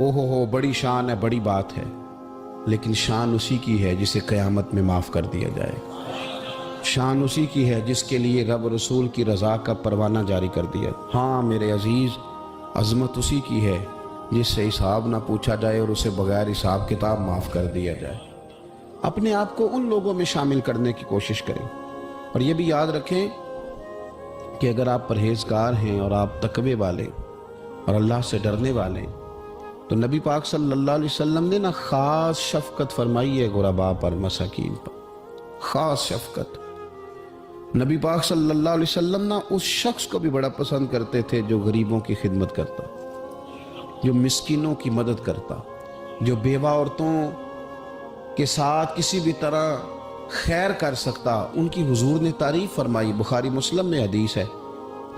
ہو بڑی شان ہے، بڑی بات ہے، لیکن شان اسی کی ہے جسے قیامت میں معاف کر دیا جائے، شان اسی کی ہے جس کے لیے رب رسول کی رضا کا پروانہ جاری کر دیا۔ ہاں میرے عزیز، عظمت اسی کی ہے جس سے حساب نہ پوچھا جائے اور اسے بغیر حساب کتاب معاف کر دیا جائے۔ اپنے آپ کو ان لوگوں میں شامل کرنے کی کوشش کریں، اور یہ بھی یاد رکھیں کہ اگر آپ پرہیزگار ہیں اور آپ تقوی والے اور اللہ سے ڈرنے والے، تو نبی پاک صلی اللہ علیہ وسلم نے خاص شفقت فرمائی ہے غرباء پر، مساکین پر، خاص شفقت۔ نبی پاک صلی اللہ علیہ وسلم اس شخص کو بھی بڑا پسند کرتے تھے جو غریبوں کی خدمت کرتا، جو مسکینوں کی مدد کرتا، جو بیوہ عورتوں کے ساتھ کسی بھی طرح خیر کر سکتا، ان کی حضور نے تعریف فرمائی۔ بخاری مسلم میں حدیث ہے،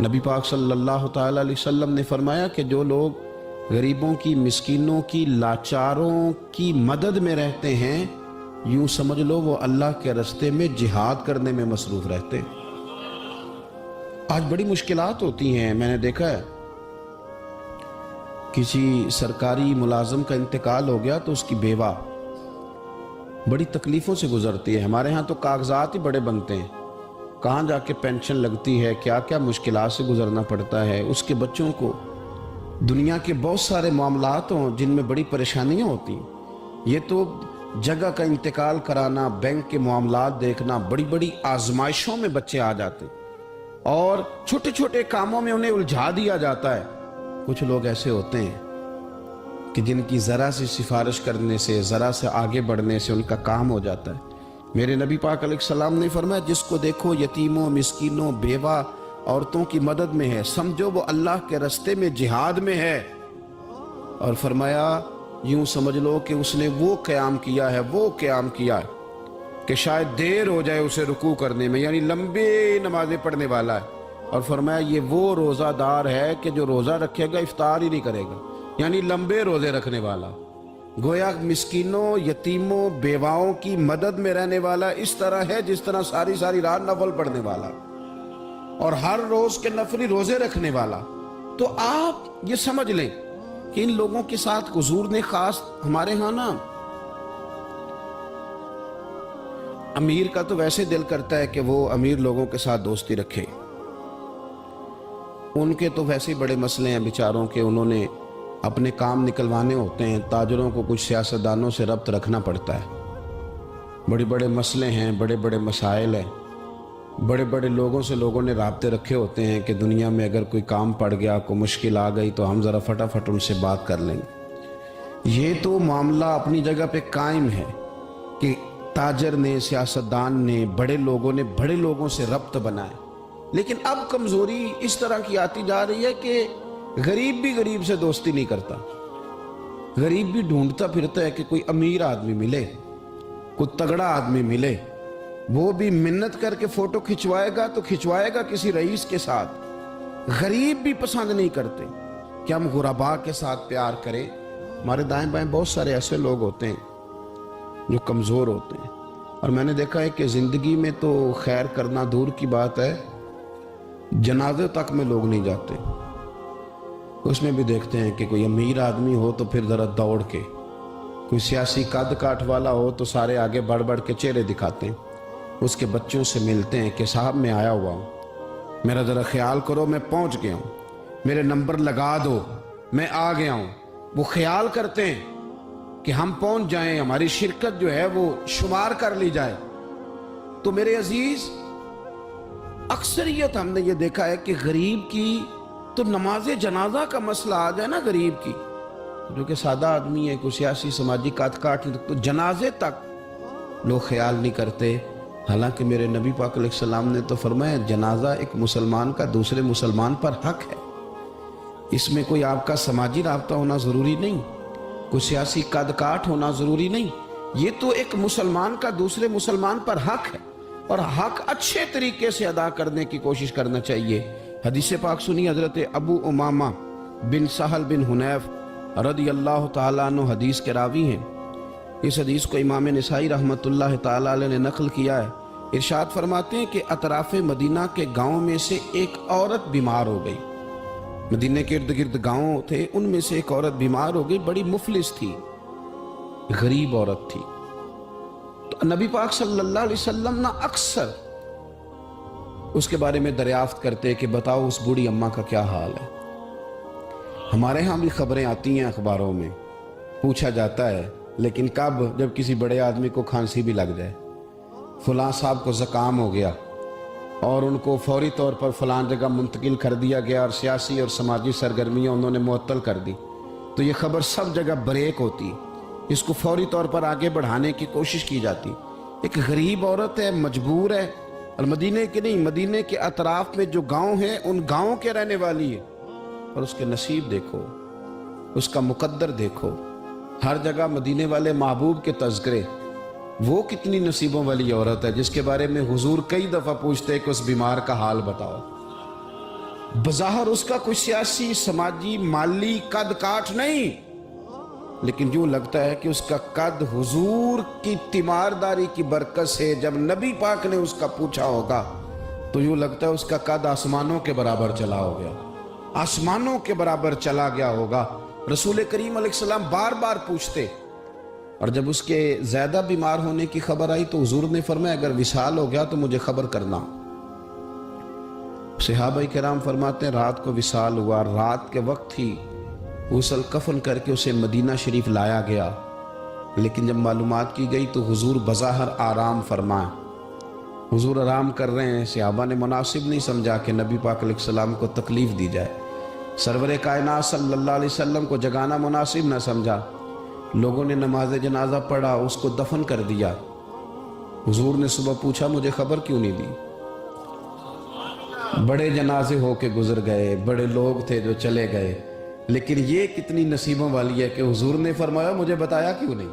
نبی پاک صلی اللہ تعالی علیہ وسلم نے فرمایا کہ جو لوگ غریبوں کی، مسکینوں کی، لاچاروں کی مدد میں رہتے ہیں، یوں سمجھ لو وہ اللہ کے راستے میں جہاد کرنے میں مصروف رہتے ہیں۔ آج بڑی مشکلات ہوتی ہیں، میں نے دیکھا ہے کسی سرکاری ملازم کا انتقال ہو گیا تو اس کی بیوہ بڑی تکلیفوں سے گزرتی ہے۔ ہمارے ہاں تو کاغذات ہی بڑے بنتے ہیں، کہاں جا کے پینشن لگتی ہے، کیا کیا مشکلات سے گزرنا پڑتا ہے، اس کے بچوں کو دنیا کے بہت سارے معاملات ہوں جن میں بڑی پریشانیاں ہوتی ہیں۔ یہ تو جگہ کا انتقال کرانا، بینک کے معاملات دیکھنا، بڑی بڑی آزمائشوں میں بچے آ جاتے اور چھوٹے چھوٹے کاموں میں انہیں الجھا دیا جاتا ہے۔ کچھ لوگ ایسے ہوتے ہیں کہ جن کی ذرا سی سفارش کرنے سے، ذرا سے آگے بڑھنے سے ان کا کام ہو جاتا ہے۔ میرے نبی پاک علیہ السلام نے فرمایا جس کو دیکھو یتیموں، مسکینوں، بیوہ عورتوں کی مدد میں ہے، سمجھو وہ اللہ کے راستے میں جہاد میں ہے، اور فرمایا یوں سمجھ لو کہ اس نے وہ قیام کیا ہے کہ شاید دیر ہو جائے اسے رکوع کرنے میں، یعنی لمبی نمازیں پڑھنے والا ہے، اور فرمایا یہ وہ روزہ دار ہے کہ جو روزہ رکھے گا افطار ہی نہیں کرے گا، یعنی لمبے روزے رکھنے والا۔ گویا مسکینوں، یتیموں، بیواؤں کی مدد میں رہنے والا اس طرح ہے جس طرح ساری رات نفل پڑھنے والا اور ہر روز کے نفلی روزے رکھنے والا۔ تو آپ یہ سمجھ لیں کہ ان لوگوں کے ساتھ حضور نے خاص، ہمارے ہاں نا امیر کا تو ویسے دل کرتا ہے کہ وہ امیر لوگوں کے ساتھ دوستی رکھے، ان کے تو ویسے ہی بڑے مسئلے ہیں بیچاروں کے، انہوں نے اپنے کام نکلوانے ہوتے ہیں، تاجروں کو کچھ سیاستدانوں سے ربط رکھنا پڑتا ہے، بڑے بڑے مسئلے ہیں، بڑے بڑے مسائل ہیں، بڑے بڑے لوگوں سے لوگوں نے رابطے رکھے ہوتے ہیں کہ دنیا میں اگر کوئی کام پڑ گیا، کوئی مشکل آ گئی تو ہم ذرا فٹافٹ ان سے بات کر لیں گے۔ یہ تو معاملہ اپنی جگہ پہ قائم ہے کہ تاجر نے، سیاستدان نے، بڑے لوگوں نے بڑے لوگوں سے ربط بنائے، لیکن اب کمزوری اس طرح کی آتی جا رہی ہے کہ غریب بھی غریب سے دوستی نہیں کرتا، غریب بھی ڈھونڈتا پھرتا ہے کہ کوئی امیر آدمی ملے، کوئی تگڑا آدمی ملے، وہ بھی منت کر کے فوٹو کھچوائے گا تو کھچوائے گا کسی رئیس کے ساتھ۔ غریب بھی پسند نہیں کرتے کہ ہم غرباء کے ساتھ پیار کریں۔ ہمارے دائیں بائیں بہت سارے ایسے لوگ ہوتے ہیں جو کمزور ہوتے ہیں، اور میں نے دیکھا ہے کہ زندگی میں تو خیر کرنا دور کی بات ہے، جنازے تک میں لوگ نہیں جاتے۔ اس میں بھی دیکھتے ہیں کہ کوئی امیر آدمی ہو تو پھر ذرا دوڑ کے، کوئی سیاسی قد کاٹ والا ہو تو سارے آگے بڑھ بڑھ کے چہرے دکھاتے ہیں، اس کے بچوں سے ملتے ہیں کہ صاحب میں آیا ہوا ہوں، میرا ذرا خیال کرو، میں پہنچ گیا ہوں، میرے نمبر لگا دو، میں آ گیا ہوں۔ وہ خیال کرتے ہیں کہ ہم پہنچ جائیں، ہماری شرکت جو ہے وہ شمار کر لی جائے۔ تو میرے عزیز، اکثریت ہم نے یہ دیکھا ہے کہ غریب کی تو نماز جنازہ کا مسئلہ آ جائے نا، غریب کی جو کہ سادہ آدمی ہے، کوئی سیاسی سماجی کاٹ تو جنازے تک لوگ خیال نہیں کرتے۔ حالانکہ میرے نبی پاک علیہ السلام نے تو فرمایا جنازہ ایک مسلمان کا دوسرے مسلمان پر حق ہے، اس میں کوئی آپ کا سماجی رابطہ ہونا ضروری نہیں، کوئی سیاسی قد کاٹ ہونا ضروری نہیں، یہ تو ایک مسلمان کا دوسرے مسلمان پر حق ہے، اور حق اچھے طریقے سے ادا کرنے کی کوشش کرنا چاہیے۔ حدیث پاک سنی، حضرت ابو امامہ بن سہل بن حنیف رضی اللہ تعالیٰ عنہ حدیث کے راوی ہیں۔ اس حدیث کو امام نسائی رحمۃ اللہ تعالیٰ علیہ نے نقل کیا ہے۔ ارشاد فرماتے ہیں کہ اطراف مدینہ کے گاؤں میں سے ایک عورت بیمار ہو گئی، مدینے کے ارد گرد گاؤں تھے، ان میں سے ایک عورت بیمار ہو گئی، بڑی مفلس تھی، غریب عورت تھی۔ تو نبی پاک صلی اللہ علیہ وسلم نہ اکثر اس کے بارے میں دریافت کرتے کہ بتاؤ اس بوڑھی اماں کا کیا حال ہے۔ ہمارے ہاں بھی خبریں آتی ہیں اخباروں میں، پوچھا جاتا ہے، لیکن کب؟ جب کسی بڑے آدمی کو کھانسی بھی لگ جائے، فلاں صاحب کو زکام ہو گیا اور ان کو فوری طور پر فلاں جگہ منتقل کر دیا گیا اور سیاسی اور سماجی سرگرمیاں انہوں نے معطل کر دی، تو یہ خبر سب جگہ بریک ہوتی، اس کو فوری طور پر آگے بڑھانے کی کوشش کی جاتی۔ ایک غریب عورت ہے، مجبور ہے، اور مدینے کے نہیں، مدینے کے اطراف میں جو گاؤں ہیں ان گاؤں کے رہنے والی ہے، اور اس کے نصیب دیکھو، اس کا مقدر دیکھو، ہر جگہ مدینے والے محبوب کے تذکرے۔ وہ کتنی نصیبوں والی عورت ہے جس کے بارے میں حضور کئی دفعہ پوچھتے کہ اس بیمار کا حال بتاؤ۔ بظاہر اس کا کوئی سیاسی، سماجی، مالی قد کاٹ نہیں، لیکن یوں لگتا ہے کہ اس کا قد حضور کی تیمارداری کی برکت سے، جب نبی پاک نے اس کا پوچھا ہوگا تو یوں لگتا ہے اس کا قد آسمانوں کے برابر چلا ہو گیا، آسمانوں کے برابر چلا گیا ہوگا۔ رسول کریم علیہ السلام بار بار پوچھتے، اور جب اس کے زیادہ بیمار ہونے کی خبر آئی تو حضور نے فرمایا اگر وصال ہو گیا تو مجھے خبر کرنا۔ صحابہ کرام فرماتے ہیں رات کو وصال ہوا، رات کے وقت ہی غسل کفن کر کے اسے مدینہ شریف لایا گیا، لیکن جب معلومات کی گئی تو حضور بظاہر آرام فرمائے، حضور آرام کر رہے ہیں۔ صحابہ نے مناسب نہیں سمجھا کہ نبی پاک علیہ السلام کو تکلیف دی جائے، سرور کائنات صلی اللہ علیہ وسلم کو جگانا مناسب نہ سمجھا۔ لوگوں نے نماز جنازہ پڑھا، اس کو دفن کر دیا۔ حضور نے صبح پوچھا مجھے خبر کیوں نہیں دی؟ بڑے جنازے ہو کے گزر گئے، بڑے لوگ تھے جو چلے گئے، لیکن یہ کتنی نصیبوں والی ہے کہ حضور نے فرمایا مجھے بتایا کیوں نہیں؟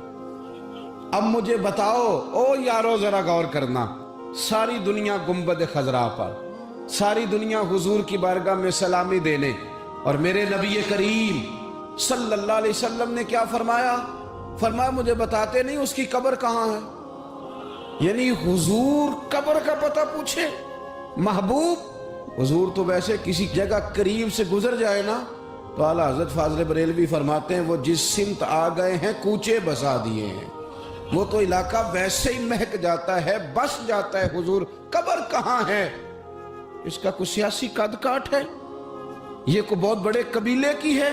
اب مجھے بتاؤ۔ او یارو ذرا غور کرنا، ساری دنیا گنبد خضرا پر، ساری دنیا حضور کی بارگاہ میں سلامی دینے، اور میرے نبی کریم صلی اللہ علیہ وسلم نے کیا فرمایا؟ فرمایا مجھے بتاتے نہیں اس کی قبر کہاں ہے؟ یعنی حضور قبر کا پتہ پوچھے محبوب؟ حضور تو ویسے کسی جگہ قریب سے گزر جائے نا تو اعلیٰ حضرت فاضل بریلوی فرماتے ہیں وہ جس سمت آ گئے ہیں کوچے بسا دیے ہیں، وہ تو علاقہ ویسے ہی مہک جاتا ہے، بس جاتا ہے۔ حضور قبر کہاں ہے؟ اس کا کوئی سیاسی قد کاٹ ہے؟ یہ کوئی بہت بڑے قبیلے کی ہے؟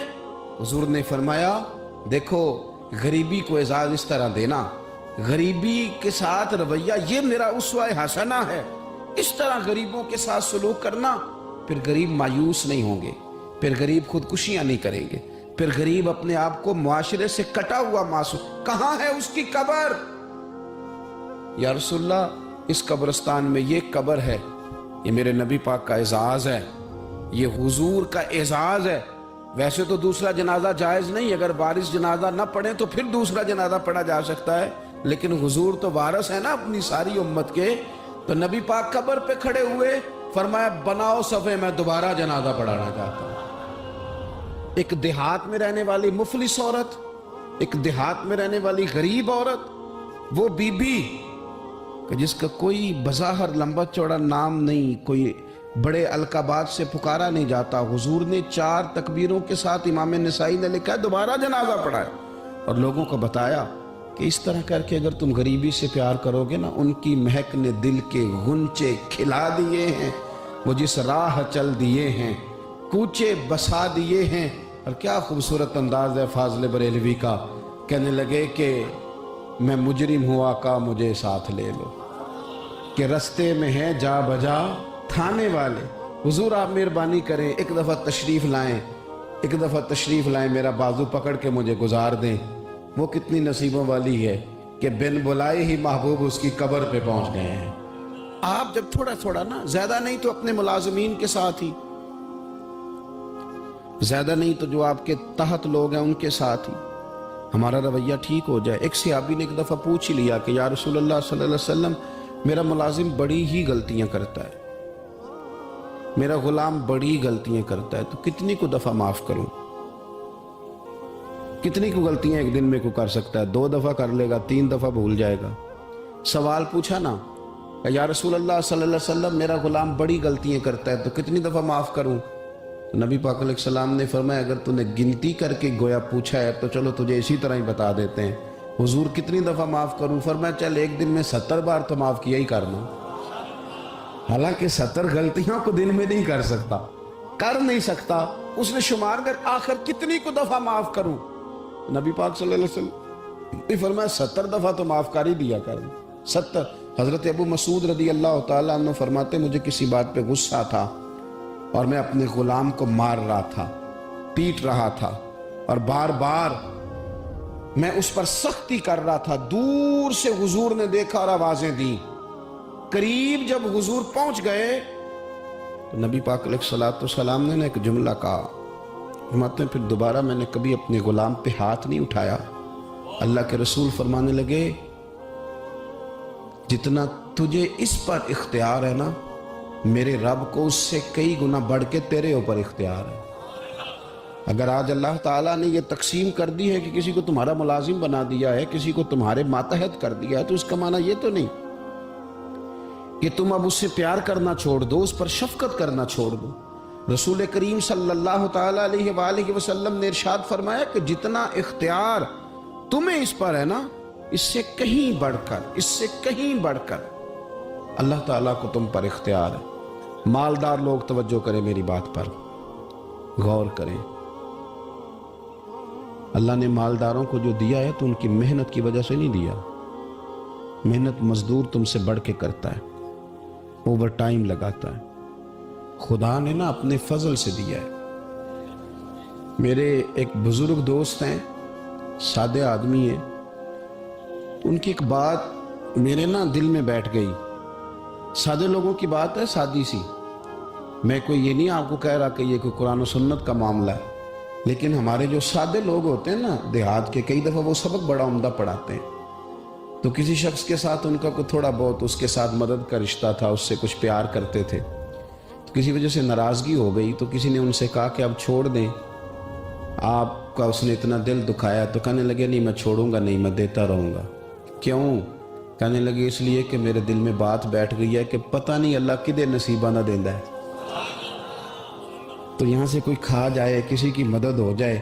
حضور نے فرمایا دیکھو غریبی کو اعزاز اس طرح دینا، غریبی کے ساتھ رویہ یہ میرا اسوہ حسنہ ہے، اس طرح غریبوں کے ساتھ سلوک کرنا، پھر غریب مایوس نہیں ہوں گے، پھر غریب خودکشیاں نہیں کریں گے، پھر غریب اپنے آپ کو معاشرے سے کٹا ہوا محسوس۔ کہاں ہے اس کی قبر؟ یا رسول اللہ اس قبرستان میں یہ قبر ہے، یہ میرے نبی پاک کا اعزاز ہے، یہ حضور کا اعزاز ہے۔ ویسے تو دوسرا جنازہ جائز نہیں، اگر وارث جنازہ نہ پڑھیں تو پھر دوسرا جنازہ پڑھا جا سکتا ہے، لیکن حضور تو وارث ہے نا اپنی ساری امت کے۔ تو نبی پاک قبر پہ کھڑے ہوئے، فرمایا بناؤ صفے، میں دوبارہ جنازہ پڑھانا چاہتا ہوں۔ ایک دیہات میں رہنے والی مفلس عورت، ایک دیہات میں رہنے والی غریب عورت، وہ بی بی کہ جس کا کوئی بظاہر لمبا چوڑا نام نہیں، کوئی بڑے القابات سے پکارا نہیں جاتا، حضور نے 4 تکبیروں کے ساتھ امام نسائی نے لکھا ہے دوبارہ جنازہ پڑھایا، اور لوگوں کو بتایا کہ اس طرح کر کے اگر تم غریبی سے پیار کرو گے نا، ان کی مہک نے دل کے غنچے کھلا دیے ہیں، وہ جس راہ چل دیے ہیں، کوچے بسا دیے ہیں۔ اور کیا خوبصورت انداز ہے فاضل بریلوی کا، کہنے لگے کہ میں مجرم ہوں آقا مجھے ساتھ لے لو، کہ رستے میں ہیں جا بجا تھانے والے، حضور آپ مہربانی کریں ایک دفعہ تشریف لائیں، ایک دفعہ تشریف لائیں، میرا بازو پکڑ کے مجھے گزار دیں۔ وہ کتنی نصیبوں والی ہے کہ بن بلائے ہی محبوب اس کی قبر پہ پہنچ گئے ہیں۔ آپ جب تھوڑا تھوڑا نا، زیادہ نہیں تو اپنے ملازمین کے ساتھ ہی، زیادہ نہیں تو جو آپ کے تحت لوگ ہیں ان کے ساتھ ہی ہمارا رویہ ٹھیک ہو جائے۔ ایک صحابی نے ایک دفعہ پوچھ ہی لیا کہ یا رسول اللہ صلی اللہ علیہ وسلم میرا ملازم بڑی ہی غلطیاں کرتا ہے، میرا غلام بڑی غلطیاں کرتا ہے، تو کتنی کو دفعہ معاف کروں؟ کتنی کو غلطیاں ایک دن میں کو کر سکتا ہے؟ 2 دفعہ کر لے گا، 3 دفعہ بھول جائے گا۔ سوال پوچھا نا کہ یا رسول اللہ صلی اللہ علیہ وسلم میرا غلام بڑی غلطیاں کرتا ہے تو کتنی دفعہ معاف کروں؟ نبی پاک علیہ السلام نے فرمایا اگر تو نے گنتی کر کے گویا پوچھا ہے تو چلو تجھے اسی طرح ہی بتا دیتے ہیں، حضور کتنی دفعہ معاف کروں؟ فرمایا چل ایک دن میں 70 بار تو معاف کیا ہی کرنا۔ حالانکہ 70 غلطیوں کو دن میں نہیں کر سکتا، کر نہیں سکتا، اس نے شمار کر آخر کتنی کو دفعہ معاف کروں؟ نبی پاک صلی اللہ علیہ وسلم نے فرمایا 70 دفعہ تو معاف کر ہی دیا کرنا، 70۔ حضرت ابو مسعود رضی اللہ تعالیٰ عنہ فرماتے مجھے کسی بات پہ غصہ تھا اور میں اپنے غلام کو مار رہا تھا، پیٹ رہا تھا، اور بار بار میں اس پر سختی کر رہا تھا۔ دور سے حضور نے دیکھا اور آوازیں دیں، قریب جب حضور پہنچ گئے تو نبی پاک علیہ السلام نے ایک جملہ کہا، فرماتے ہیں پھر دوبارہ میں نے کبھی اپنے غلام پہ ہاتھ نہیں اٹھایا۔ اللہ کے رسول فرمانے لگے جتنا تجھے اس پر اختیار ہے نا، میرے رب کو اس سے کئی گنا بڑھ کے تیرے اوپر اختیار ہے۔ اگر آج اللہ تعالیٰ نے یہ تقسیم کر دی ہے کہ کسی کو تمہارا ملازم بنا دیا ہے، کسی کو تمہارے ماتحت کر دیا ہے، تو اس کا معنی یہ تو نہیں کہ تم اب اس سے پیار کرنا چھوڑ دو، اس پر شفقت کرنا چھوڑ دو۔ رسول کریم صلی اللہ تعالیٰ علیہ وآلہ وسلم نے ارشاد فرمایا کہ جتنا اختیار تمہیں اس پر ہے نا، اس سے کہیں بڑھ کر، اس سے کہیں بڑھ کر اللہ تعالیٰ کو تم پر اختیار ہے۔ مالدار لوگ توجہ کریں، میری بات پر غور کریں۔ اللہ نے مالداروں کو جو دیا ہے تو ان کی محنت کی وجہ سے نہیں دیا۔ محنت مزدور تم سے بڑھ کے کرتا ہے، اوور ٹائم لگاتا ہے۔ خدا نے نا اپنے فضل سے دیا ہے۔ میرے ایک بزرگ دوست ہیں، سادے آدمی ہیں، ان کی ایک بات میرے نا دل میں بیٹھ گئی۔ سادے لوگوں کی بات ہے، سادی سی، میں کوئی یہ نہیں آپ کو کہہ رہا کہ یہ کوئی قرآن و سنت کا معاملہ ہے، لیکن ہمارے جو سادے لوگ ہوتے ہیں نا دیہات کے، کئی دفعہ وہ سبق بڑا عمدہ پڑھاتے ہیں۔ تو کسی شخص کے ساتھ ان کا کوئی تھوڑا بہت اس کے ساتھ مدد کا رشتہ تھا، اس سے کچھ پیار کرتے تھے، تو کسی وجہ سے ناراضگی ہو گئی تو کسی نے ان سے کہا کہ اب چھوڑ دیں، آپ کا اس نے اتنا دل دکھایا۔ تو کہنے لگے نہیں میں چھوڑوں گا نہیں، میں دیتا رہوں گا۔ کیوں؟ کہنے لگے اس لیے کہ میرے دل میں بات بیٹھ گئی ہے کہ پتہ نہیں اللہ کدے نصیبہ نہ دیندا ہے، تو یہاں سے کوئی کھا جائے، کسی کی مدد ہو جائے۔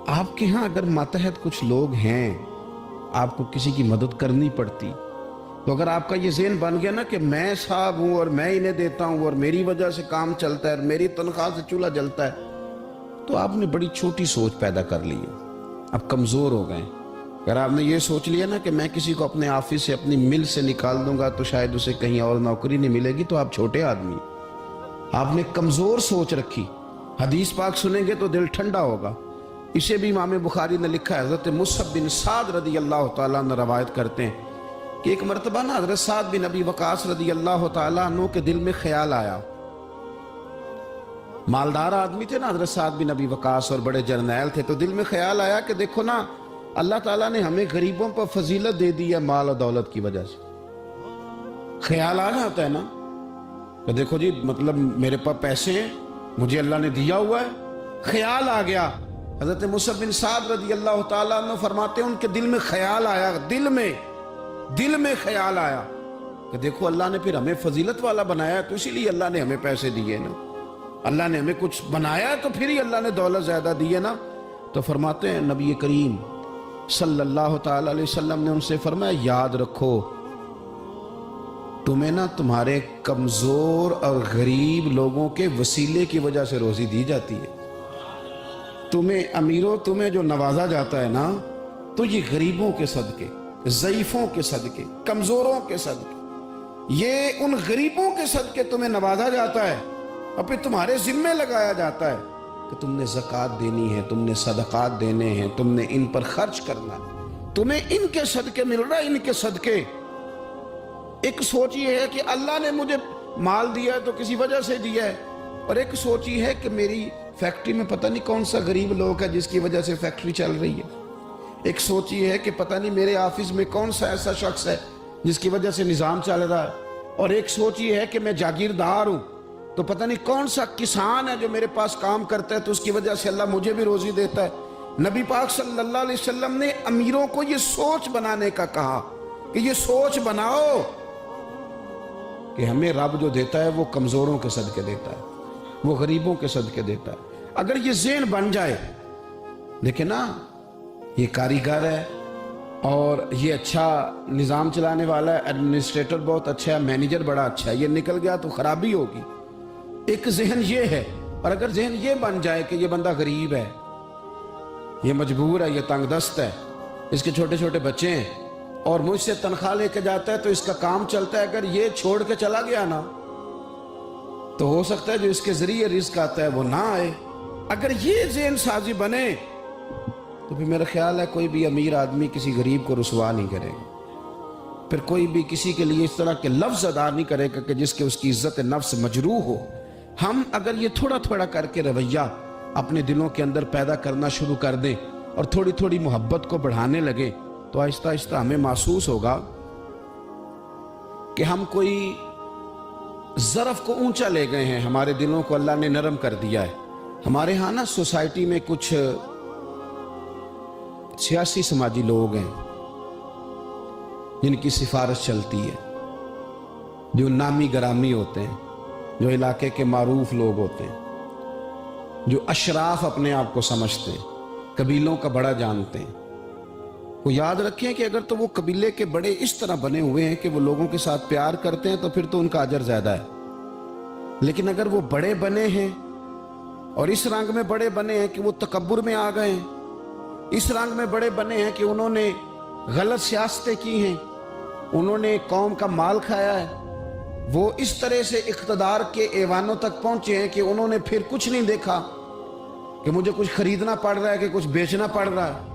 آپ کے ہاں اگر ماتحت کچھ لوگ ہیں، آپ کو کسی کی مدد کرنی پڑتی، تو اگر آپ کا یہ ذہن بن گیا نا کہ میں صاحب ہوں اور میں انہیں دیتا ہوں اور میری وجہ سے کام چلتا ہے اور میری تنخواہ سے چولہا جلتا ہے، تو آپ نے بڑی چھوٹی سوچ پیدا کر لی ہے، آپ کمزور ہو گئے۔ اگر آپ نے یہ سوچ لیا نا کہ میں کسی کو اپنے آفس سے، اپنی مل سے نکال دوں گا تو شاید اسے کہیں اور نوکری نہیں ملے گی، تو آپ چھوٹے آدمی، آپ نے کمزور سوچ رکھی۔ حدیث پاک سنیں گے تو دل ٹھنڈا ہوگا۔ اسے بھی امام بخاری نے لکھا ہے، حضرت مصعب بن سعد رضی اللہ تعالیٰ عنہ روایت کرتے ہیں کہ ایک مرتبہ نا حضرت سعد بن ابی وقاص رضی اللہ تعالیٰ عنہ کے دل میں خیال آیا۔ مالدار آدمی تھے نا حضرت سعد بن ابی وقاص اور بڑے جرنیل تھے، تو دل میں خیال آیا کہ دیکھو نا اللہ تعالیٰ نے ہمیں غریبوں پر فضیلت دے دی ہے مال اور دولت کی وجہ سے۔ خیال آ جاتا ہے نا کہ دیکھو جی مطلب میرے پاس پیسے ہیں، مجھے اللہ نے دیا ہوا ہے۔ خیال آ گیا۔ حضرت مصعب بن سعد رضی اللہ تعالیٰ عنہ فرماتے ہیں ان کے دل میں خیال آیا، دل میں خیال آیا کہ دیکھو اللہ نے پھر ہمیں فضیلت والا بنایا، تو اسی لیے اللہ نے ہمیں پیسے دیے نا، اللہ نے ہمیں کچھ بنایا تو پھر ہی اللہ نے دولت زیادہ دی ہے نا۔ تو فرماتے ہیں نبی کریم صلی اللہ تعالیٰ علیہ وسلم نے ان سے فرمایا یاد رکھو تمہیں نا تمہارے کمزور اور غریب لوگوں کے وسیلے کی وجہ سے روزی دی جاتی ہے۔ تمہیں امیروں، تمہیں جو نوازا جاتا ہے نا، تو یہ غریبوں کے صدقے، ضعیفوں کے صدقے، کمزوروں کے صدقے، یہ ان غریبوں کے صدقے تمہیں نوازا جاتا ہے، اور پھر تمہارے ذمے لگایا جاتا ہے کہ تم نے زکوٰۃ دینی ہے، تم نے صدقات دینے ہیں، تم نے ان پر خرچ کرنا ہے، تمہیں ان کے صدقے مل رہا ہے، ان کے صدقے۔ ایک سوچ یہ ہے کہ اللہ نے مجھے مال دیا ہے تو کسی وجہ سے دیا ہے، اور ایک سوچ یہ ہے کہ میری فیکٹری میں پتہ نہیں کون سا غریب لوگ ہے جس کی وجہ سے فیکٹری چل رہی ہے۔ ایک سوچ یہ ہے کہ پتہ نہیں میرے آفس میں کون سا ایسا شخص ہے جس کی وجہ سے نظام چل رہا ہے، اور ایک سوچ یہ ہے کہ میں جاگیردار ہوں تو پتہ نہیں کون سا کسان ہے جو میرے پاس کام کرتا ہے تو اس کی وجہ سے اللہ مجھے بھی روزی دیتا ہے۔ نبی پاک صلی اللہ علیہ وسلم نے امیروں کو یہ سوچ بنانے کا کہا کہ یہ سوچ بناؤ کہ ہمیں رب جو دیتا ہے وہ کمزوروں کے صدقے دیتا ہے، وہ غریبوں کے صدقے دیتا ہے۔ اگر یہ ذہن بن جائے، دیکھیں نا، یہ کاریگر ہے اور یہ اچھا نظام چلانے والا ہے، ایڈمنسٹریٹر بہت اچھا ہے، مینیجر بڑا اچھا ہے، یہ نکل گیا تو خرابی ہوگی۔ ایک ذہن یہ ہے، اور اگر ذہن یہ بن جائے کہ یہ بندہ غریب ہے، یہ مجبور ہے، یہ تنگ دست ہے، اس کے چھوٹے چھوٹے بچے ہیں اور مجھ سے تنخواہ لے کے جاتا ہے تو اس کا کام چلتا ہے، اگر یہ چھوڑ کے چلا گیا نا تو ہو سکتا ہے جو اس کے ذریعے رزق آتا ہے وہ نہ آئے۔ اگر یہ ذہن سازی بنے تو پھر میرا خیال ہے کوئی بھی امیر آدمی کسی غریب کو رسوا نہیں کرے گا، پھر کوئی بھی کسی کے لیے اس طرح کے لفظ ادا نہیں کرے گا کہ جس کے اس کی عزت نفس مجروح ہو۔ ہم اگر یہ تھوڑا تھوڑا کر کے رویہ اپنے دلوں کے اندر پیدا کرنا شروع کر دیں اور تھوڑی تھوڑی محبت کو بڑھانے لگے تو آہستہ آہستہ ہمیں محسوس ہوگا کہ ہم کوئی ظرف کو اونچا لے گئے ہیں، ہمارے دلوں کو اللہ نے نرم کر دیا ہے۔ ہمارے ہاں نا سوسائٹی میں کچھ سیاسی سماجی لوگ ہیں جن کی سفارش چلتی ہے، جو نامی گرامی ہوتے ہیں، جو علاقے کے معروف لوگ ہوتے ہیں، جو اشراف اپنے آپ کو سمجھتے ہیں، قبیلوں کا بڑا جانتے ہیں۔ وہ یاد رکھیں کہ اگر تو وہ قبیلے کے بڑے اس طرح بنے ہوئے ہیں کہ وہ لوگوں کے ساتھ پیار کرتے ہیں تو پھر تو ان کا اجر زیادہ ہے، لیکن اگر وہ بڑے بنے ہیں اور اس رنگ میں بڑے بنے ہیں کہ وہ تکبر میں آ گئے ہیں، اس رنگ میں بڑے بنے ہیں کہ انہوں نے غلط سیاستیں کی ہیں، انہوں نے قوم کا مال کھایا ہے، وہ اس طرح سے اقتدار کے ایوانوں تک پہنچے ہیں کہ انہوں نے پھر کچھ نہیں دیکھا کہ مجھے کچھ خریدنا پڑ رہا ہے کہ کچھ بیچنا پڑ رہا ہے۔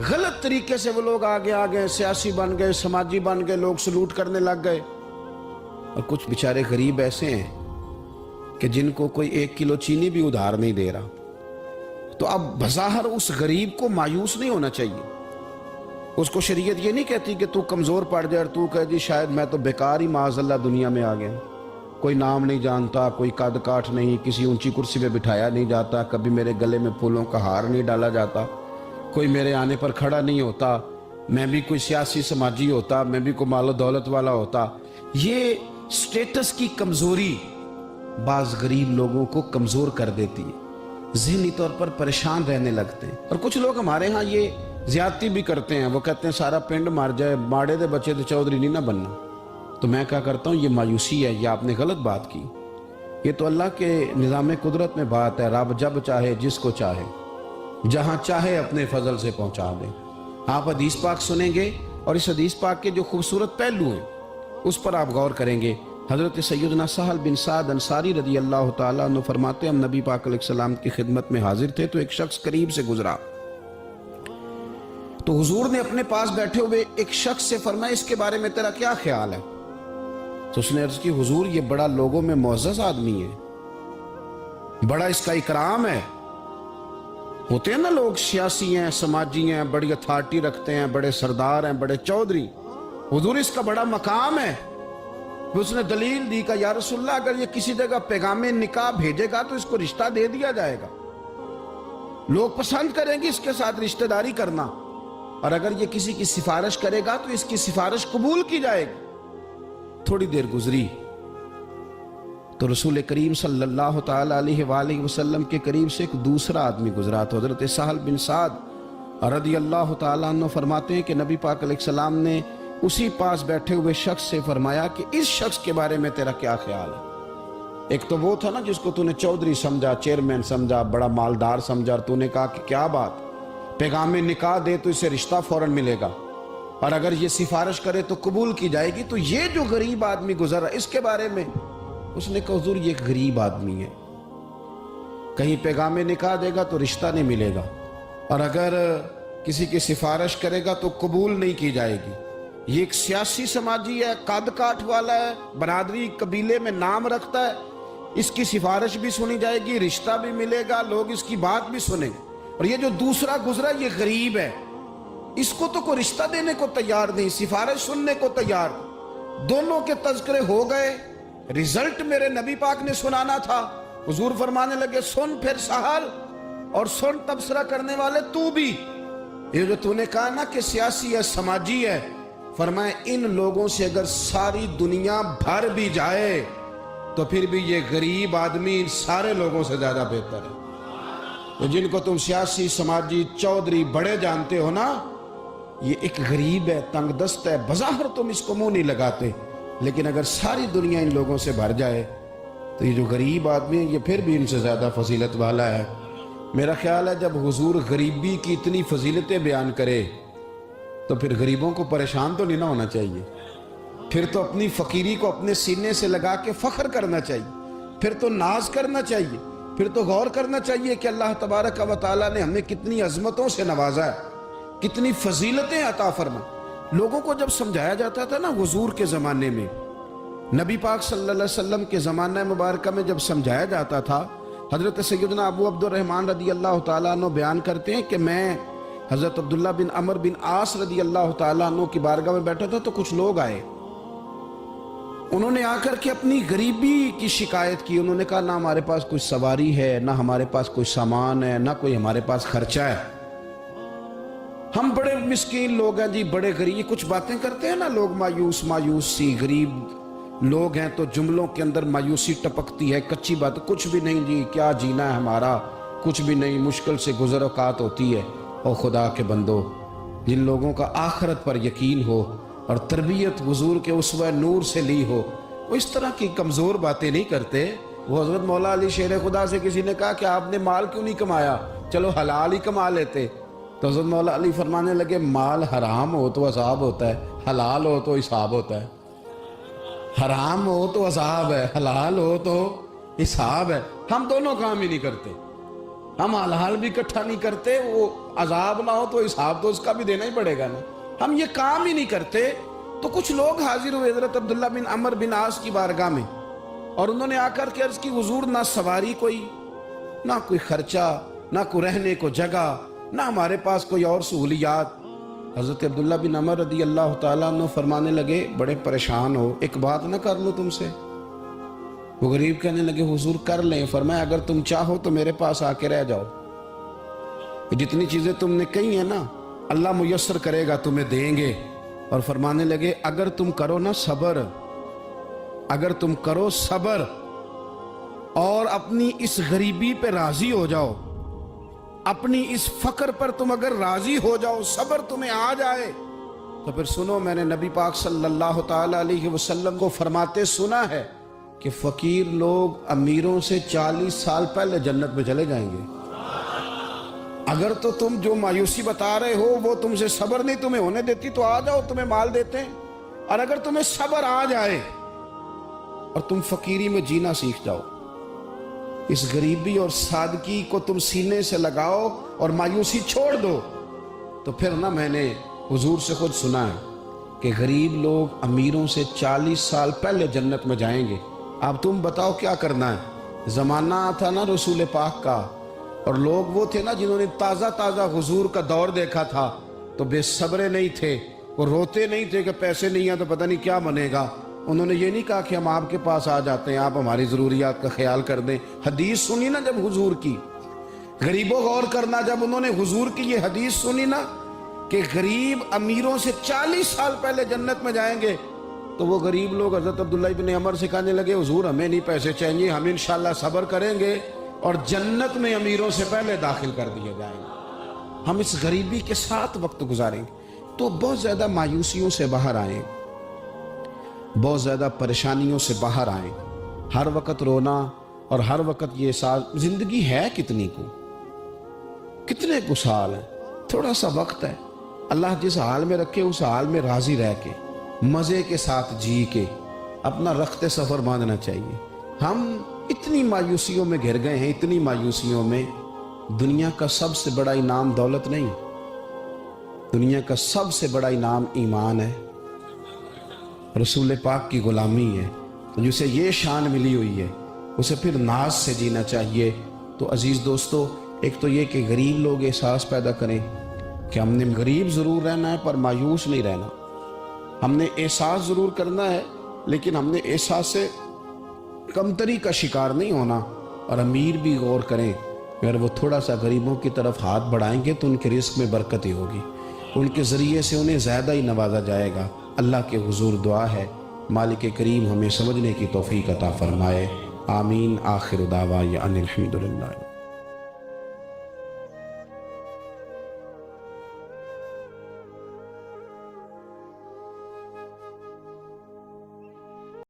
غلط طریقے سے وہ لوگ آگے آگے سیاسی بن گئے، سماجی بن گئے، لوگ سلوٹ کرنے لگ گئے، اور کچھ بیچارے غریب ایسے ہیں کہ جن کو کوئی 1 کلو چینی بھی ادھار نہیں دے رہا۔ تو اب بظاہر اس غریب کو مایوس نہیں ہونا چاہیے، اس کو شریعت یہ نہیں کہتی کہ تو کمزور پڑ جائے اور تو کہے جی شاید میں تو بیکار ہی معاذ اللہ دنیا میں آ گیا، کوئی نام نہیں جانتا، کوئی قد کاٹ نہیں، کسی اونچی کرسی پہ بٹھایا نہیں جاتا، کبھی میرے گلے میں پھولوں کا ہار نہیں ڈالا جاتا، کوئی میرے آنے پر کھڑا نہیں ہوتا، میں بھی کوئی سیاسی سماجی ہوتا، میں بھی کوئی مال و دولت والا ہوتا۔ یہ سٹیٹس کی کمزوری بعض غریب لوگوں کو کمزور کر دیتی ہے، ذہنی طور پر پریشان رہنے لگتے ہیں۔ اور کچھ لوگ ہمارے ہاں یہ زیادتی بھی کرتے ہیں، وہ کہتے ہیں سارا پنڈ مر جائے، ماڑے دے بچے تو چودھری نہیں نہ بننا۔ تو میں کیا کرتا ہوں، یہ مایوسی ہے، یہ آپ نے غلط بات کی۔ یہ تو اللہ کے نظام قدرت میں بات ہے، رب جب چاہے جس کو چاہے جہاں چاہے اپنے فضل سے پہنچا دے۔ آپ حدیث پاک سنیں گے اور اس حدیث پاک کے جو خوبصورت پہلو ہیں اس پر آپ غور کریں گے۔ حضرت سیدنا سہل بن سعد انصاری رضی اللہ تعالیٰ عنہ فرماتے ہیں ہم نبی پاک علیہ السلام کی خدمت میں حاضر تھے تو ایک شخص قریب سے گزرا، تو حضور نے اپنے پاس بیٹھے ہوئے ایک شخص سے فرمایا اس کے بارے میں تیرا کیا خیال ہے؟ تو اس نے عرض کی حضور یہ بڑا لوگوں میں معزز آدمی ہے، بڑا اس کا اکرام ہے۔ ہوتے ہیں نا لوگ سیاسی ہیں، سماجی ہیں، بڑی اتھارٹی رکھتے ہیں، بڑے سردار ہیں، بڑے چودھری، حضور اس کا بڑا مقام ہے۔ اس نے دلیل دی کہ یا رسول اللہ اگر یہ کسی جگہ پیغام نکاح بھیجے گا تو اس کو رشتہ دے دیا جائے گا، لوگ پسند کریں گے اس کے ساتھ رشتہ داری کرنا، اور اگر یہ کسی کی سفارش کرے گا تو اس کی سفارش قبول کی جائے گی۔ تھوڑی دیر گزری تو رسول کریم صلی اللہ تعالیٰ علیہ وآلہ وسلم کے قریب سے ایک دوسرا آدمی گزرا، تو حضرت سہل بن سعد رضی اللہ تعالیٰ عنہ فرماتے ہیں کہ نبی پاک علیہ السلام نے اسی پاس بیٹھے ہوئے شخص سے فرمایا کہ اس شخص کے بارے میں تیرا کیا خیال ہے؟ ایک تو وہ تھا نا جس کو تو نے چودھری سمجھا، چیئرمین سمجھا، بڑا مالدار سمجھا، اور تو نے کہا کہ کیا بات، پیغام نکاح دے تو اسے رشتہ فوراً ملے گا، اور اگر یہ سفارش کرے تو قبول کی جائے گی۔ تو یہ جو غریب آدمی گزرا اس کے بارے میں اس نے کہا حضور یہ غریب آدمی ہے، کہیں پیغام نکاح دے گا تو رشتہ نہیں ملے گا، اور اگر کسی کی سفارش کرے گا تو قبول نہیں کی جائے گی۔ یہ ایک سیاسی سماجی ہے، قد کاٹ والا ہے، برادری قبیلے میں نام رکھتا ہے، اس کی سفارش بھی سنی جائے گی، رشتہ بھی ملے گا، لوگ اس کی بات بھی سنیں گے۔ اور یہ جو دوسرا گزرا یہ غریب ہے، اس کو تو کوئی رشتہ دینے کو تیار نہیں، سفارش سننے کو تیار نہیں۔ دونوں کے تذکرے ہو گئے، رزلٹ میرے نبی پاک نے سنانا تھا۔ حضور فرمانے لگے سن پھر سہل، اور سن تبصرہ کرنے والے تو بھی، یہ جو تو نے کہا نا کہ سیاسی ہے، سماجی ہے، فرمائے ان لوگوں سے اگر ساری دنیا بھر بھی جائے تو پھر بھی یہ غریب آدمی ان سارے لوگوں سے زیادہ بہتر ہے۔ تو جن کو تم سیاسی سماجی چودھری بڑے جانتے ہو نا، یہ ایک غریب ہے، تنگ دست ہے، بظاہر تم اس کو منہ نہیں لگاتے، لیکن اگر ساری دنیا ان لوگوں سے بھر جائے تو یہ جو غریب آدمی ہے یہ پھر بھی ان سے زیادہ فضیلت والا ہے۔ میرا خیال ہے جب حضور غریبی کی اتنی فضیلتیں بیان کرے تو پھر غریبوں کو پریشان تو نہیں نہ ہونا چاہیے، پھر تو اپنی فقیری کو اپنے سینے سے لگا کے فخر کرنا چاہیے، پھر تو ناز کرنا چاہیے، پھر تو غور کرنا چاہیے کہ اللہ تبارک و تعالیٰ نے ہمیں کتنی عظمتوں سے نوازا ہے، کتنی فضیلتیں عطا فرمائیں۔ لوگوں کو جب سمجھایا جاتا تھا نا حضور کے زمانے میں، نبی پاک صلی اللہ علیہ وسلم کے زمانہ مبارکہ میں جب سمجھایا جاتا تھا، حضرت سیدنا ابو عبد الرحمن رضی اللہ تعالیٰ عنہ بیان کرتے ہیں کہ میں حضرت عبداللہ بن عمر بن عاص رضی اللہ تعالیٰ عنہ کی بارگاہ میں بیٹھا تھا تو کچھ لوگ آئے، انہوں نے آ کر کے اپنی غریبی کی شکایت کی۔ انہوں نے کہا نہ ہمارے پاس کوئی سواری ہے، نہ ہمارے پاس کوئی سامان ہے، نہ کوئی ہمارے پاس خرچہ ہے، ہم بڑے مسکین لوگ ہیں جی، بڑے غریب۔ یہ کچھ باتیں کرتے ہیں نا لوگ، مایوس سی، غریب لوگ ہیں تو جملوں کے اندر مایوسی ٹپکتی ہے، کچی بات، کچھ بھی نہیں جی، کیا جینا ہے ہمارا، کچھ بھی نہیں، مشکل سے گزر اوقات ہوتی ہے۔ اور خدا کے بندو، جن لوگوں کا آخرت پر یقین ہو اور تربیت حضور کے اسوہ نور سے لی ہو، وہ اس طرح کی کمزور باتیں نہیں کرتے۔ وہ حضرت مولا علی شیر خدا سے کسی نے کہا کہ آپ نے مال کیوں نہیں کمایا، چلو حلال ہی کما لیتے، تو حضرت مولا علی فرمانے لگے مال حرام ہو تو عذاب ہوتا ہے، حلال ہو تو حساب ہوتا ہے۔ حرام ہو تو عذاب ہے، حلال ہو تو حساب ہے، ہم دونوں کام ہی نہیں کرتے، ہم حلال بھی اکٹھا نہیں کرتے، وہ عذاب نہ ہو تو حساب تو اس کا بھی دینا ہی پڑے گا نا، ہم یہ کام ہی نہیں کرتے۔ تو کچھ لوگ حاضر ہوئے حضرت عبداللہ بن عمر بن عاص کی بارگاہ میں، اور انہوں نے آ کر کے عرض کی حضور نہ سواری کوئی، نہ کوئی خرچہ، نہ کوئی رہنے کو جگہ، نہ ہمارے پاس کوئی اور سہولیات۔ حضرت عبداللہ بن عمر رضی اللہ تعالیٰ عنہ فرمانے لگے بڑے پریشان ہو، ایک بات نہ کر لو تم سے؟ وہ غریب کہنے لگے حضور کر لیں۔ فرمایا اگر تم چاہو تو میرے پاس آ کے رہ جاؤ، جتنی چیزیں تم نے کہی ہیں نا اللہ میسر کرے گا، تمہیں دیں گے۔ اور فرمانے لگے اگر تم کرو نا صبر، اگر تم کرو صبر اور اپنی اس غریبی پہ راضی ہو جاؤ، اپنی اس فقر پر تم اگر راضی ہو جاؤ، صبر تمہیں آ جائے، تو پھر سنو میں نے نبی پاک صلی اللہ تعالی علیہ وسلم کو فرماتے سنا ہے کہ فقیر لوگ امیروں سے 40 سال پہلے جنت میں چلے جائیں گے۔ اگر تو تم جو مایوسی بتا رہے ہو وہ تم سے صبر نہیں تمہیں ہونے دیتی تو آ جاؤ، تمہیں مال دیتے ہیں، اور اگر تمہیں صبر آ جائے اور تم فقیری میں جینا سیکھ جاؤ، اس غریبی اور سادگی کو تم سینے سے لگاؤ اور مایوسی چھوڑ دو، تو پھر نا میں نے حضور سے خود سنا ہے کہ غریب لوگ امیروں سے 40 سال پہلے جنت میں جائیں گے۔ اب تم بتاؤ کیا کرنا ہے؟ زمانہ تھا نا رسول پاک کا، اور لوگ وہ تھے نا جنہوں نے تازہ تازہ حضور کا دور دیکھا تھا، تو بے صبرے نہیں تھے، وہ روتے نہیں تھے کہ پیسے نہیں ہیں تو پتہ نہیں کیا بنے گا۔ انہوں نے یہ نہیں کہا کہ ہم آپ کے پاس آ جاتے ہیں، آپ ہماری ضروریات کا خیال کر دیں۔ حدیث سنی نا جب حضور کی، غریبوں غور کرنا، جب انہوں نے حضور کی یہ حدیث سنی نا کہ غریب امیروں سے 40 سال پہلے جنت میں جائیں گے، تو وہ غریب لوگ حضرت عبداللہ بن عمر سے کہنے لگے حضور ہمیں نہیں پیسے چاہیے، ہم انشاءاللہ صبر کریں گے اور جنت میں امیروں سے پہلے داخل کر دیے جائیں گے، ہم اس غریبی کے ساتھ وقت گزاریں گے۔ تو بہت زیادہ مایوسیوں سے باہر آئیں، بہت زیادہ پریشانیوں سے باہر آئیں، ہر وقت رونا اور ہر وقت یہ احساس، زندگی ہے کتنی کو، کتنے کو سال ہیں، تھوڑا سا وقت ہے، اللہ جس حال میں رکھے اس حال میں راضی رہ کے مزے کے ساتھ جی کے اپنا رخت سفر باندھنا چاہیے۔ ہم اتنی مایوسیوں میں گھر گئے ہیں، اتنی مایوسیوں میں۔ دنیا کا سب سے بڑا انعام دولت نہیں، دنیا کا سب سے بڑا انعام ایمان ہے، رسول پاک کی غلامی ہے، جسے یہ شان ملی ہوئی ہے اسے پھر ناز سے جینا چاہیے۔ تو عزیز دوستو، ایک تو یہ کہ غریب لوگ احساس پیدا کریں کہ ہم نے غریب ضرور رہنا ہے پر مایوس نہیں رہنا، ہم نے احساس ضرور کرنا ہے لیکن ہم نے احساس سے کمتری کا شکار نہیں ہونا۔ اور امیر بھی غور کریں، اگر وہ تھوڑا سا غریبوں کی طرف ہاتھ بڑھائیں گے تو ان کے رزق میں برکت ہی ہوگی، ان کے ذریعے سے انہیں زیادہ ہی نوازا جائے گا۔ اللہ کے حضور دعا ہے مالک کریم ہمیں سمجھنے کی توفیق عطا فرمائے، آمین۔ آخر دعوانا ان الحمدللہ۔